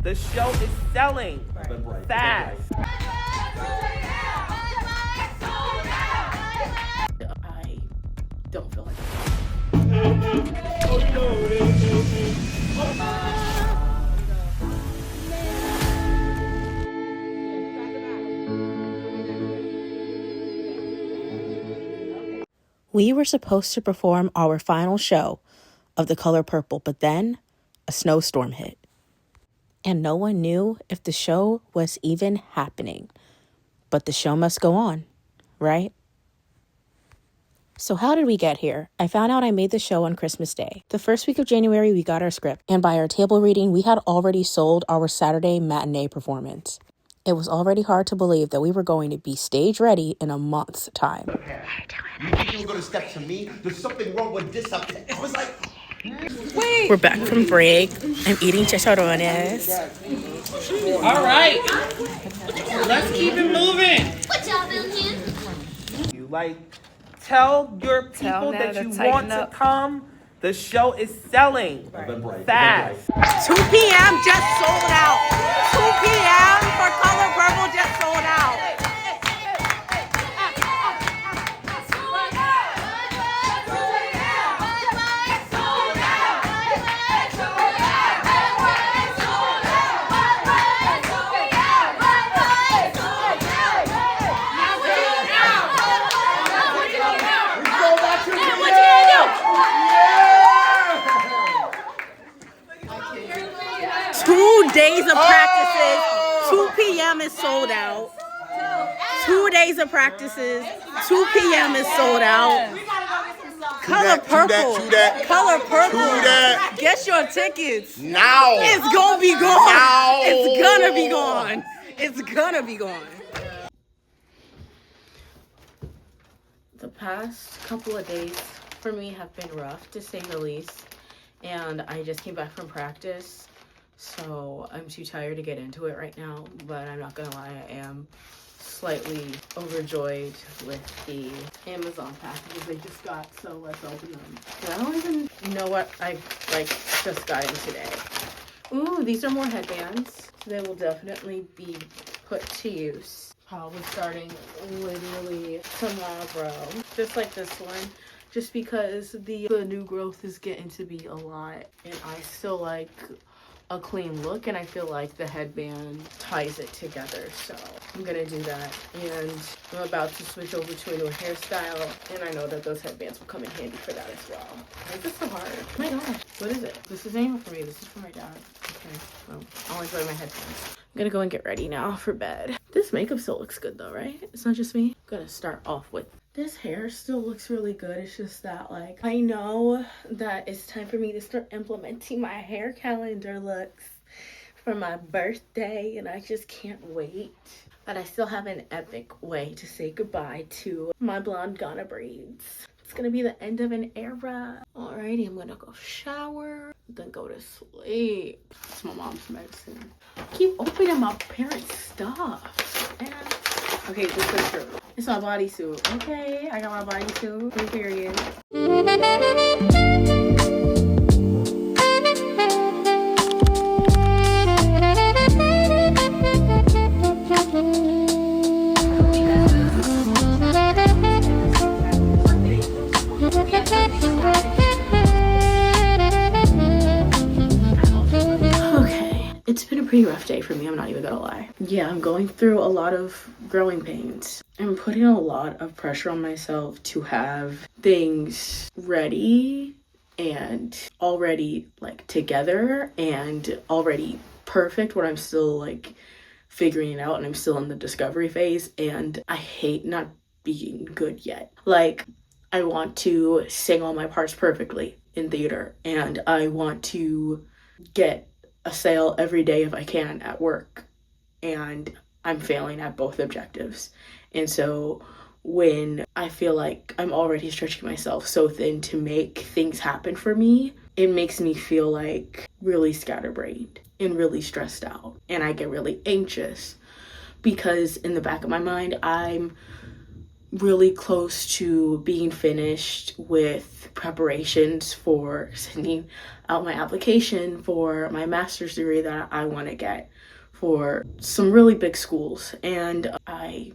The show is selling fast. I don't feel like We were supposed to perform our final show of The Color Purple, but then a snowstorm hit. And no one knew if the show was even happening. But the show must go on, right? So how did we get here? I found out I made the show on Christmas Day. The first week of January, we got our script. And by our table reading, we had already sold our Saturday matinee performance. It was already hard to believe that we were going to be stage ready in a month's time. You think you were going to step to me? There's something wrong with this up there. I was like... Wait. We're back from break. I'm eating chicharrones. All right. Let's keep it moving. What y'all doing here? You tell your people that you want to come. The show is selling fast. 2 p.m. just sold out. 2 p.m. for Color Purple just sold out. Days of practices, 2 p.m. is sold out. 2 days of practices, 2 p.m. is sold out. Color Purple. Color Purple. Get your tickets. Now. It's gonna be gone. Now. It's gonna be gone. It's gonna be gone. The past couple of days for me have been rough, to say the least. And I just came back from practice. So I'm too tired to get into it right now, but I'm not gonna lie, I am slightly overjoyed with the Amazon packages they just got, so let's open them. I don't even know what I just got in today. Ooh, these are more headbands. They will definitely be put to use. Probably starting literally tomorrow. Just like this one. Just because the new growth is getting to be a lot, and I still like a clean look, and I feel like the headband ties it together, so I'm gonna do that. And I'm about to switch over to a new hairstyle, and I know that those headbands will come in handy for that as well. Why is this so hard? Oh my gosh, what is it? This isn't even for me, this is for my dad. Okay, well, I'll enjoy my headbands. I'm gonna go and get ready now for bed. This makeup still looks good though, right? It's not just me. I'm gonna start off with this hair. Still looks really good. It's just that I know that it's time for me to start implementing my hair calendar looks for my birthday, and I just can't wait. But I still have an epic way to say goodbye to my blonde Ghana braids. It's gonna be the end of an era. Alrighty, I'm gonna go shower, then go to sleep. It's my mom's medicine. I keep opening my parents' stuff. And okay, this is true. It's my bodysuit. Okay, I got my bodysuit. Period. It's been a pretty rough day for me, I'm not even gonna lie. Yeah, I'm going through a lot of growing pains. I'm putting a lot of pressure on myself to have things ready and already together and already perfect when I'm still figuring it out, and I'm still in the discovery phase, and I hate not being good yet. I want to sing all my parts perfectly in theater, and I want to get a sale every day if I can at work, and I'm failing at both objectives. And so when I feel like I'm already stretching myself so thin to make things happen for me, it makes me feel really scatterbrained and really stressed out, and I get really anxious because in the back of my mind I'm really close to being finished with preparations for sending out my application for my master's degree that I want to get for some really big schools, and I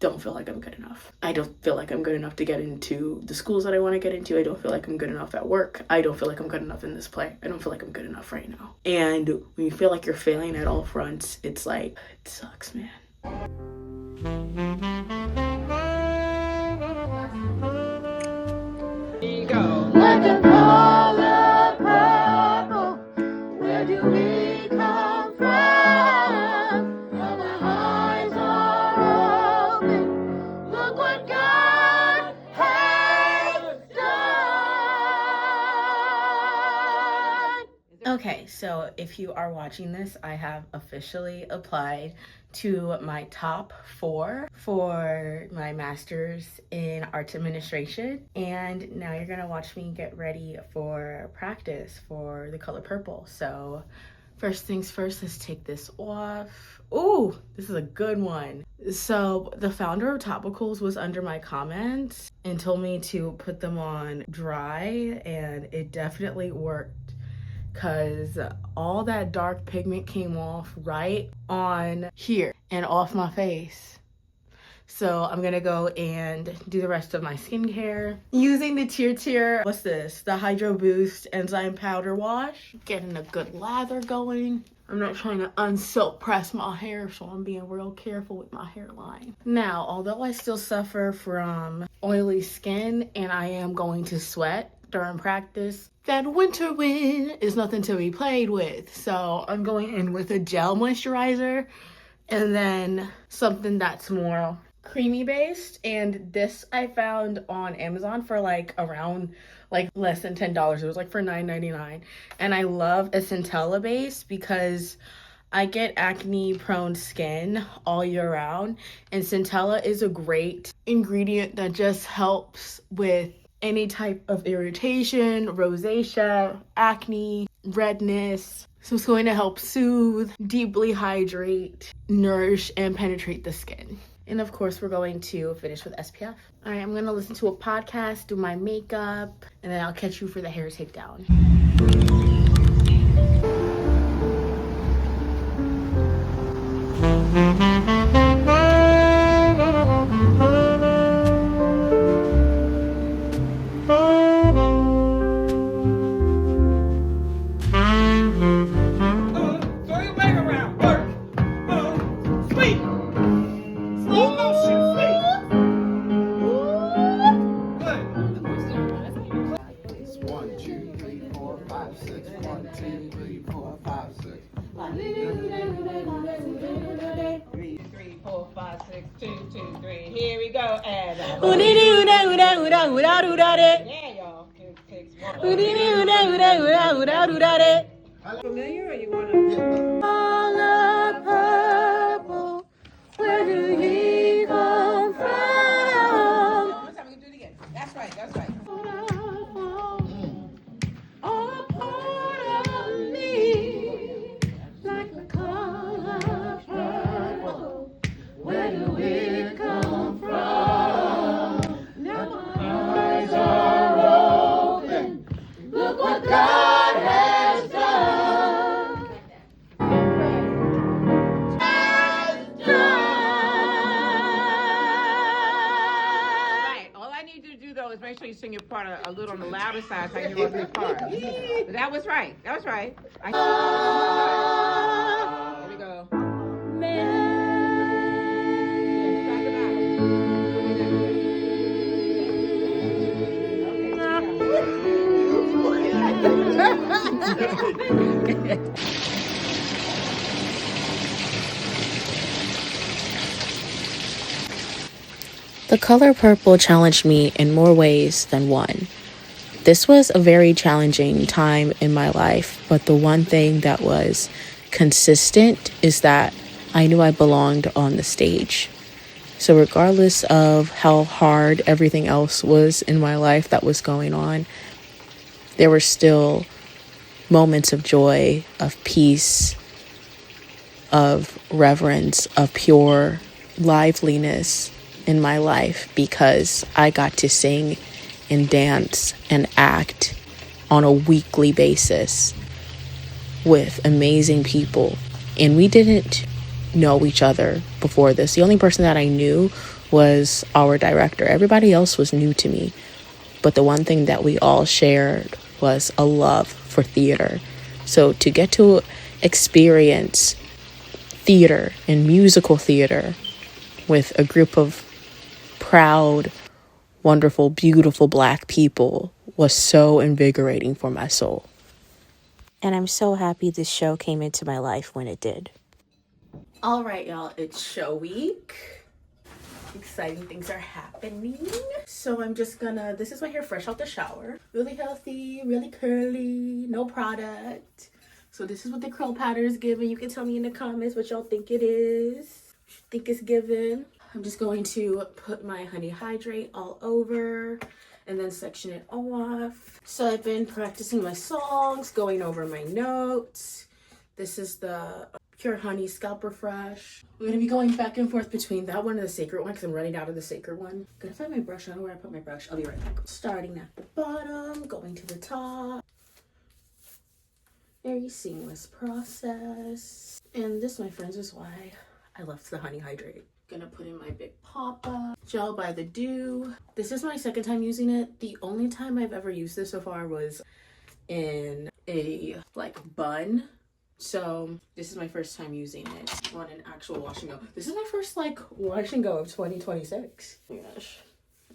don't feel like I'm good enough. I don't feel like I'm good enough to get into the schools that I want to get into. I don't feel like I'm good enough at work. I don't feel like I'm good enough in this play. I don't feel like I'm good enough right now. And when you feel like you're failing at all fronts, it's like, it sucks, man. Here you go. Like a color purple, where do we come from? Now my eyes are open, look what God has done. Okay, so if you are watching this, I have officially applied to my top 4 for my master's in arts administration, and now you're gonna watch me get ready for practice for The Color Purple. So first things first, let's take this off. Ooh, this is a good one. So the founder of Topicals was under my comments and told me to put them on dry, and it definitely worked, because all that dark pigment came off right on here and off my face. So I'm gonna go and do the rest of my skincare using the what's this? The Hydro Boost Enzyme Powder Wash. Getting a good lather going. I'm not trying to unsilk press my hair, so I'm being real careful with my hairline. Now, although I still suffer from oily skin and I am going to sweat during practice, that winter wind is nothing to be played with. So I'm going in with a gel moisturizer and then something that's more creamy based. And this I found on Amazon for around less than $10. It was for $9.99. And I love a centella base because I get acne prone skin all year round, and centella is a great ingredient that just helps with any type of irritation, rosacea, acne, redness. So it's going to help soothe, deeply hydrate, nourish, and penetrate the skin. And of course, we're going to finish with SPF. All right, I'm going to listen to a podcast, do my makeup, and then I'll catch you for the hair takedown. Throw your leg around. Work. Sweep. Slow motion. Sweep. Good. It's 1, 2, 3, 4, 5, 6. 1, 2, 3, 4, 5, 6. 3, 4, 5, 6. 2, 2, 3. Here we go. And yeah, y'all. 2, 6, 1. Familiar, or you wanna? Color purple, where do we come from? One time we can do it again. That's right. That's right. All a part of me, like the color purple. Where do we come from? Now my eyes are open. Look what God has done. Right. All I need you to do though is make sure you sing your part a little on the louder side so I can hear your part. But that was right. That was right. Here we go. The Color Purple challenged me in more ways than one. This was a very challenging time in my life, but the one thing that was consistent is that I knew I belonged on the stage. So regardless of how hard everything else was in my life that was going on, there were still moments of joy, of peace, of reverence, of pure liveliness in my life because I got to sing and dance and act on a weekly basis with amazing people. And we didn't know each other before this. The only person that I knew was our director. Everybody else was new to me. But the one thing that we all shared was a love for theater. So to get to experience theater and musical theater with a group of proud, wonderful, beautiful Black people was so invigorating for my soul. And I'm so happy this show came into my life when it did. All right, y'all, it's show week. Exciting things are happening. So I'm just gonna, this is my hair fresh out the shower. Really healthy, really curly, no product. So this is what the curl pattern is giving. You can tell me in the comments what y'all think it is. Think it's given. I'm just going to put my honey hydrate all over and then section it off. So I've been practicing my songs, going over my notes. This is the Pure Honey Scalp Refresh. I'm gonna be going back and forth between that one and the Sacred one because I'm running out of the Sacred one. Gonna find my brush. I don't know where I put my brush. I'll be right back. Starting at the bottom, going to the top. Very seamless process. And this, my friends, is why I left the honey hydrate. Gonna put in my Big Papa Gel by the Dew. This is my second time using it. The only time I've ever used this so far was in a bun. So this is my first time using it on an actual wash and go. This is my first wash and go of 2026. Oh my gosh.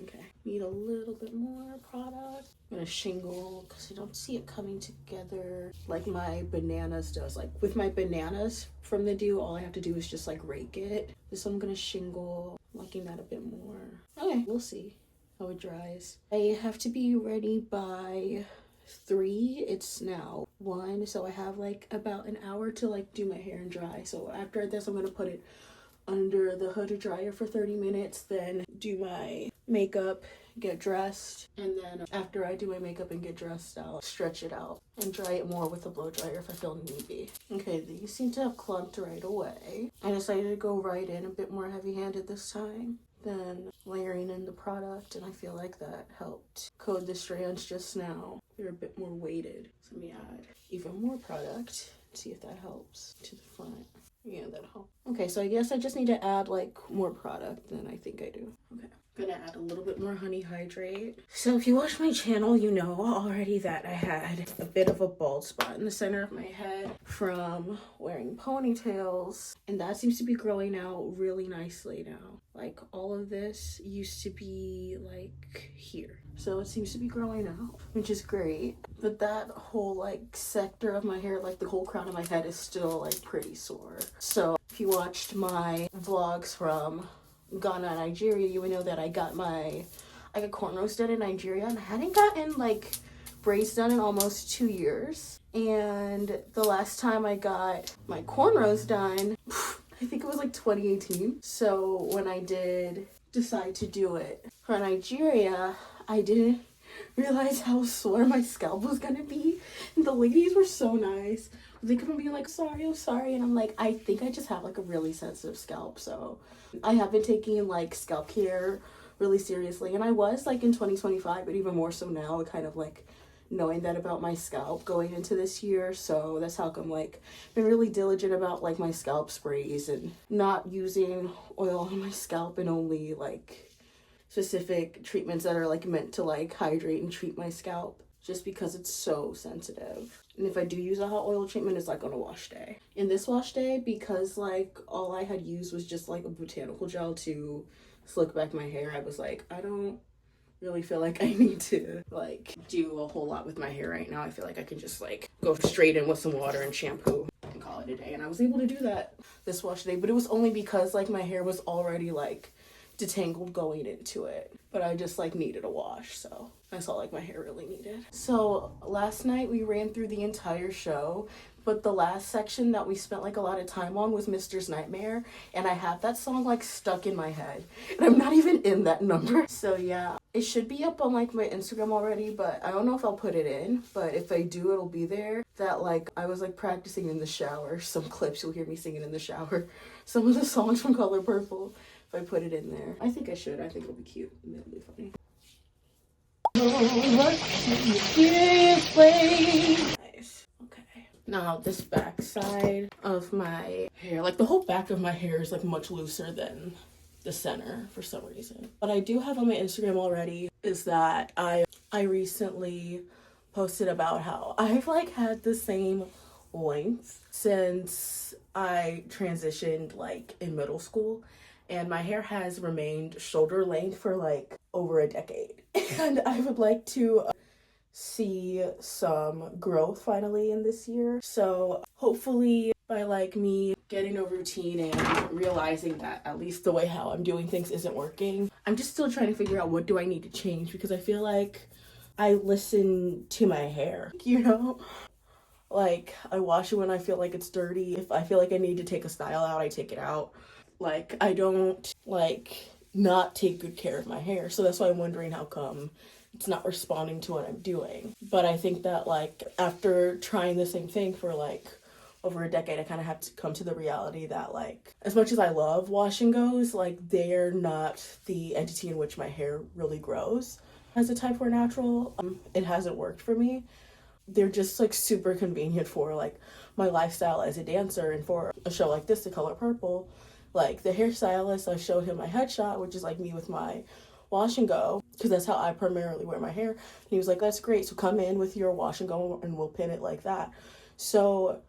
Okay. Need a little bit more product. I'm gonna shingle because I don't see it coming together like my bananas does. Like with my bananas from the Dew, all I have to do is just rake it. This one I'm gonna shingle, liking that a bit more. Okay, we'll see how it dries. I have to be ready by 3. It's now 1, so I have about an hour to do my hair and dry. So after this, I'm gonna put it under the hooded dryer for 30 minutes, then do my makeup, get dressed, and then after I do my makeup and get dressed, I'll stretch it out and dry it more with a blow dryer if I feel need be. Okay, these seem to have clumped right away. I decided to go right in a bit more heavy-handed this time than layering in the product, and I feel like that helped coat the strands just now. They're a bit more weighted. So let me add even more product, see if that helps to the front. Yeah, that'll help. Okay, so I guess I just need to add more product than I think I do. Okay, I'm gonna add a little bit more honey hydrate. So if you watch my channel, you know already that I had a bit of a bald spot in the center of my head from wearing ponytails, and that seems to be growing out really nicely now. All of this used to be here, so it seems to be growing out, which is great. But that whole sector of my hair, the whole crown of my head, is still pretty sore. So if you watched my vlogs from Ghana and Nigeria, you would know that I got cornrows done in Nigeria, and I hadn't gotten braids done in almost 2 years. And the last time I got my cornrows done, I think it was 2018. So when I did decide to do it for Nigeria, I didn't realize how sore my scalp was gonna be. And the ladies were so nice. They kept on being sorry, I'm sorry. And I'm I think I just have a really sensitive scalp. So I have been taking scalp care really seriously. And I was in 2025, but even more so now, kind of knowing that about my scalp going into this year. So that's how come been really diligent about my scalp sprays and not using oil on my scalp, and only specific treatments that are meant to hydrate and treat my scalp, just because it's so sensitive. And if I do use a hot oil treatment, it's on a wash day. In this wash day, because all I had used was just a botanical gel to slick back my hair, I was I don't really feel like I need to do a whole lot with my hair right now. I feel like I can just go straight in with some water and shampoo and call it a day. And I was able to do that this wash day, but it was only because my hair was already detangled going into it, but I just needed a wash. So that's all my hair really needed. So last night we ran through the entire show, but the last section that we spent a lot of time on was Mr.'s Nightmare, and I have that song stuck in my head, and I'm not even in that number. So yeah, it should be up on my Instagram already, but I don't know if I'll put it in, but if I do, it'll be there. That I was practicing in the shower. Some clips you'll hear me singing in the shower. Some of the songs from Color Purple. if I put it in there. I think I should. I think it'll be cute and it'll be funny. Nice. Okay. Now this back side of my hair, like the whole back of my hair is like much looser than the center for some reason. What I do have on my Instagram already is that I recently posted about how I've like had the same length since I transitioned like in middle school, and my hair has remained shoulder length for like over a decade. And I would like to see some growth finally in this year. So hopefully by like me getting a routine and realizing that at least the way how I'm doing things isn't working, I'm just still trying to figure out what do I need to change, because I feel like I listen to my hair, you know? Like, I wash it when I feel like it's dirty. If I feel like I need to take a style out, I take it out. Like, I don't, like, not take good care of my hair. So that's why I'm wondering how come it's not responding to what I'm doing. But I think that, like, after trying the same thing for, like, over a decade, I kind of have to come to the reality that, like, as much as I love wash and goes, like, they're not the entity in which my hair really grows. As a type 4 natural, it hasn't worked for me. They're just like super convenient for like my lifestyle as a dancer, and for a show like this, The Color Purple, like the hairstylist, I showed him my headshot, which is like me with my wash and go, because that's how I primarily wear my hair. And he was like, that's great, so come in with your wash and go and we'll pin it like that. So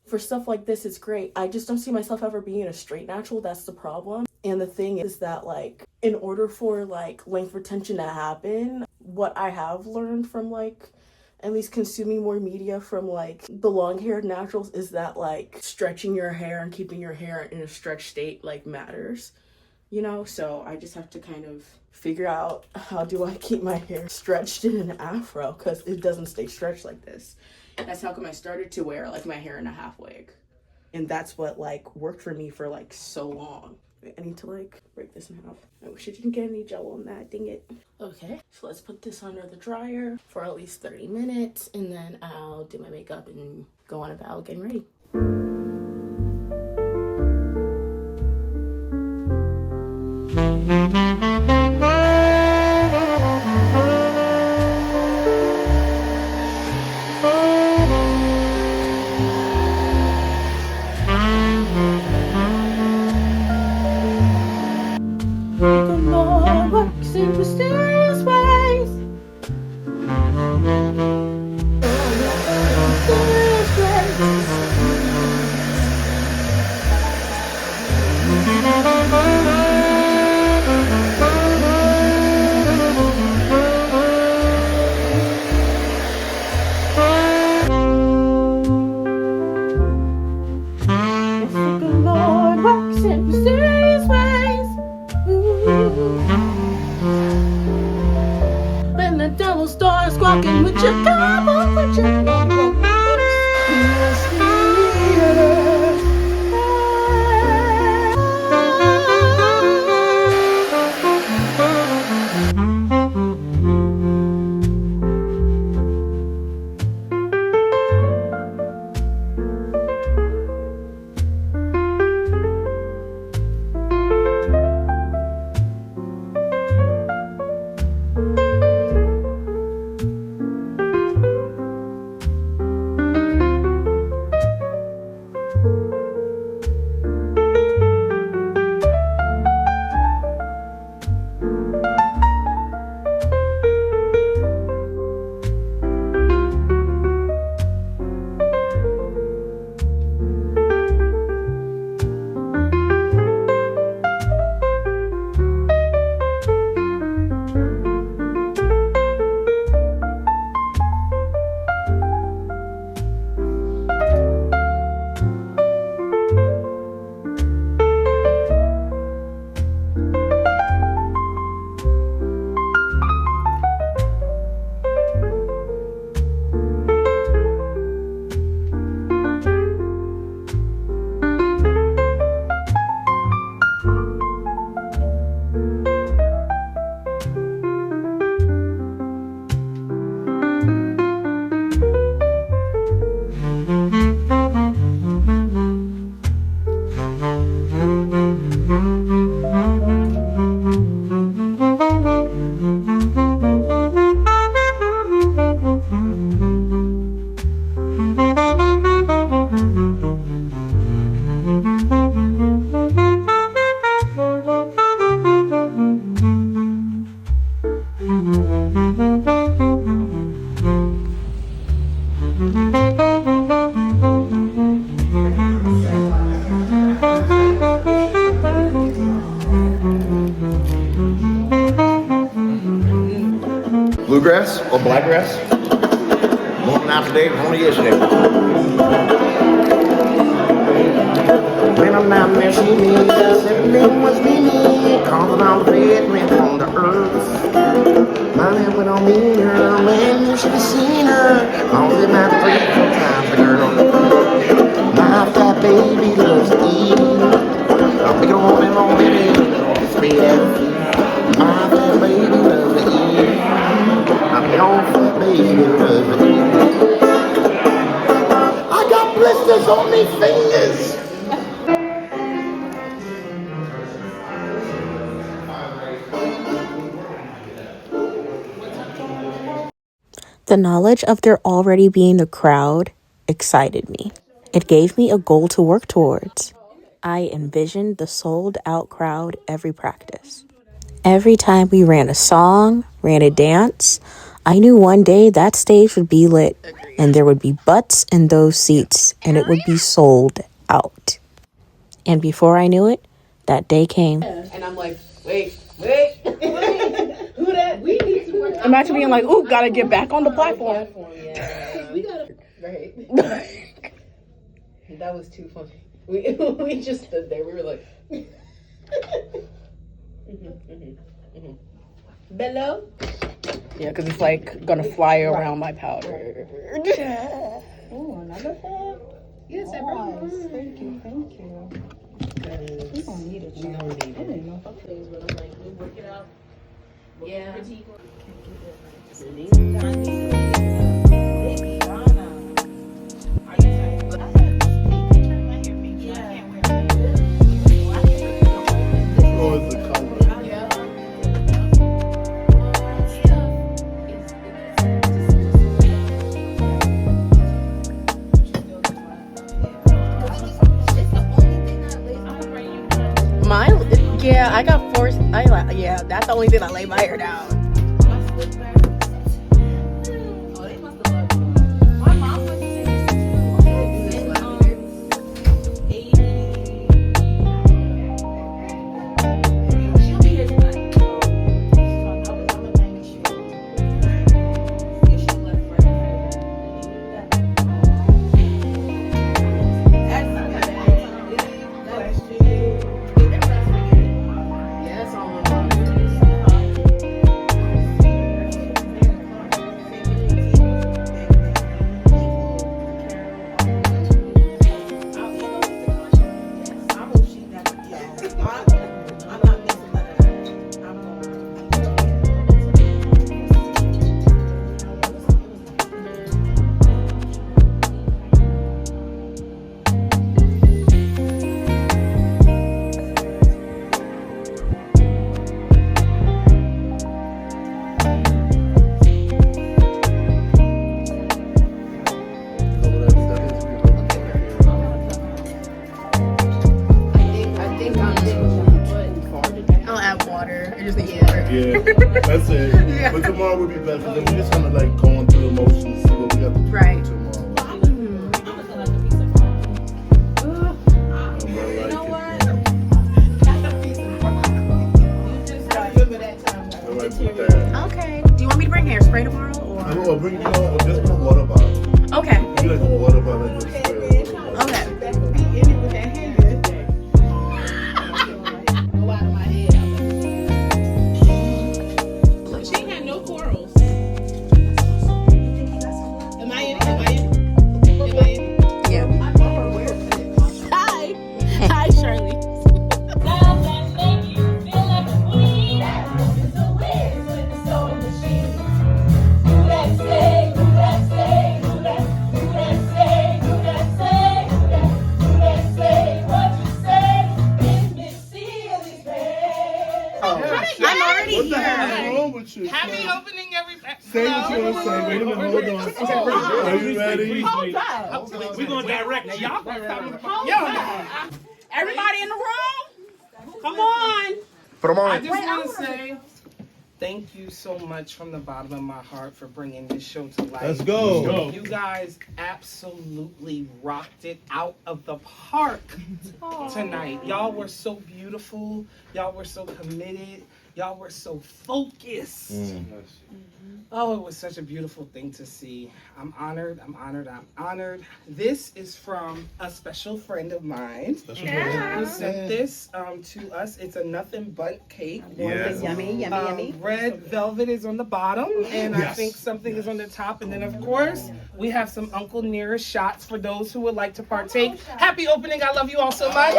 for stuff like this, it's great. I just don't see myself ever being a straight natural. That's the problem. And the thing is that, like, in order for like length retention to happen, what I have learned from like at least consuming more media from like the long haired naturals is that like stretching your hair and keeping your hair in a stretched state like matters, you know? So I just have to kind of figure out how do I keep my hair stretched in an afro, because it doesn't stay stretched like this. That's how come I started to wear like my hair in a half wig, and that's what like worked for me for like so long. I need to like break this in half. I wish I didn't get any gel on that, dang it. Okay, so let's put this under the dryer for at least 30 minutes, and then I'll do my makeup and go on about getting ready. The Lord works in mysterious ways. Mysterious ways. Yes, the Lord works in mysterious ways. When the devil starts squawking with your gobble, with your gobble. Bluegrass or blackgrass? One out today, one yesterday. When I'm not missing me, everything was me. Calling on the bed, went on the earth. My man went on me, girl, man, you should have seen her. Only about 3-4 times the girl. My fat baby loves to eat. I'm big on and on it, spit at feet. My fat baby loves to eat. I'm big on fat baby loves to eat. I got blisters on me fingers. The knowledge of there already being a crowd excited me. It gave me a goal to work towards. I envisioned the sold-out crowd every practice. Every time we ran a song, ran a dance, I knew one day that stage would be lit, and there would be butts in those seats, and it would be sold out. And before I knew it, that day came. And I'm like, wait. Who that? We need to work. Imagine being like, ooh, gotta get back on the platform. Yeah. We gotta. Right. That was too funny. We just stood there. We were like. Bello? Yeah, because it's like gonna fly around my powder. Oh, another fan? Yes, thank you. We don't need it. We don't need it. I didn't know if things, but I'm like, we work it out. Yeah. Yeah, I got forced. Yeah, that's the only thing I lay my hair down. Yeah, that's it. Yeah. But tomorrow will be better. Then we're just kind of like going through the motions, see what we got to do tomorrow. Okay. Do you want me to bring hairspray tomorrow, or? I'll bring just put a water bottle. Okay. You like a water bottle and just spray a water bottle. Okay. Happy opening, everybody. Say what you want to say. Wait a minute, hold on. Are you ready? We're going to direct y'all. Everybody in the room? Come on. Put them on. I just want to say Thank you so much from the bottom of my heart for bringing this show to life. Let's go. You guys absolutely rocked it out of the park tonight. Y'all were so beautiful. Y'all were so committed. Y'all were so focused. Oh, it was such a beautiful thing to see. I'm honored. This is from a special friend of mine who sent this to us. It's a nothing but cake. Yummy. Red velvet is on the bottom, and I think something is on the top. And then, of course, we have some Uncle Nearest shots for those who would like to partake. Happy opening. I love you all so much.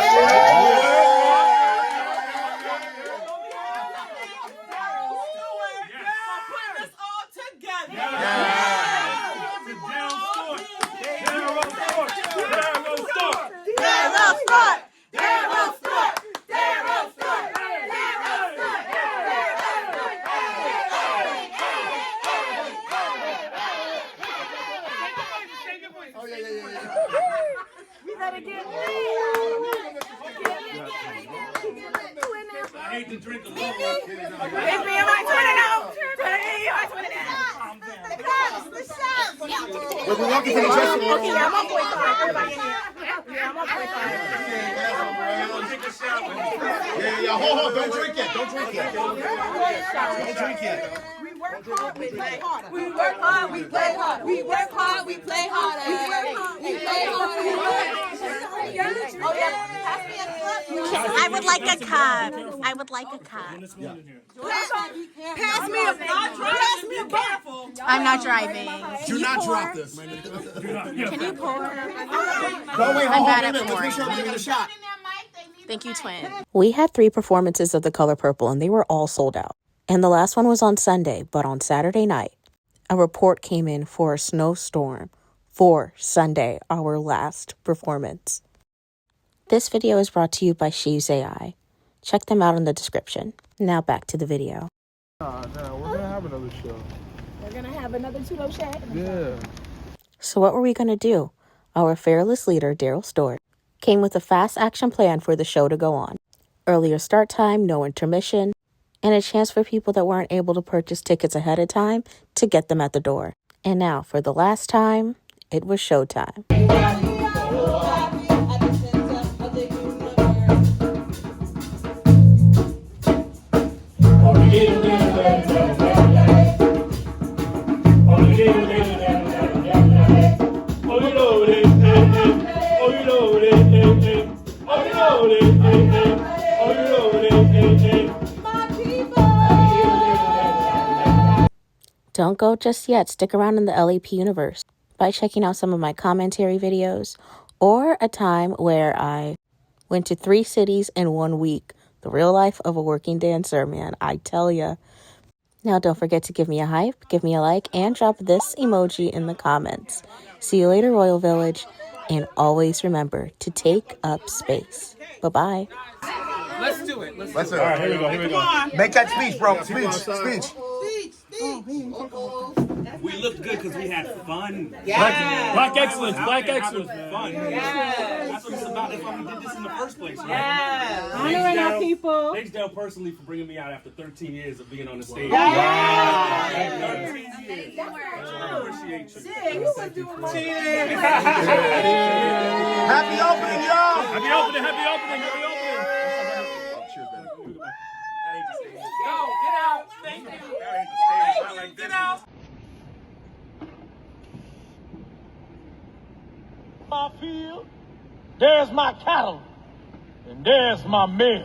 I hate to drink alone. We're walking to the dressing room. Okay, I'm on 0.5. Everybody in here. Yeah, I'm on 0.5. Yeah, hold. Don't drink yet. Don't drink yet. We work hard, we play harder. We work hard, we play harder. We work hard, we play harder. We work hard, we play harder. Oh yeah, pass me a cup. I would like a cup. Pass me a bottle. I'm not driving. Do not drop this. Can you pour? Don't wait, hold on. Let's make sure we get a shot. Thank you, twin. We had 3 performances of The Color Purple, and they were all sold out. And the last one was on Sunday, but on Saturday night, a report came in for a Snowstorm for Sunday, our last performance. This video is brought to you by Sheaves AI. Check them out in the description. Now back to the video. We're gonna have another show. We're gonna have another 2-0 shack. Yeah. So what were we going to do? Our fearless leader, Daryl Stewart, came with a fast action plan for the show to go on. Earlier start time, no intermission, and a chance for people that weren't able to purchase tickets ahead of time to get them at the door. And now, for the last time, it was showtime. Don't go just yet. Stick around in the LAP universe by checking out some of my commentary videos or a time where I went to 3 cities in 1 week. The real life of a working dancer, man. I tell ya. Now don't forget to give me a hype, give me a like, and drop this emoji in the comments. See you later, Royal Village. And always remember to take up space. Bye-bye. Let's do it. Let's do it. All right, here we go. Make that speech, bro. Speech. We looked good because we had fun. Black excellence. Fun. That's what it's about. That's why we did this in the first place, right? Honoring our people. Thanks, Dale, personally, for bringing me out after 13 years of being on the stage. Appreciate you. Happy opening, y'all. Happy opening. Cheers, baby. Go, get out. Thank you. Get out. My field, there's my cattle, and there's my men.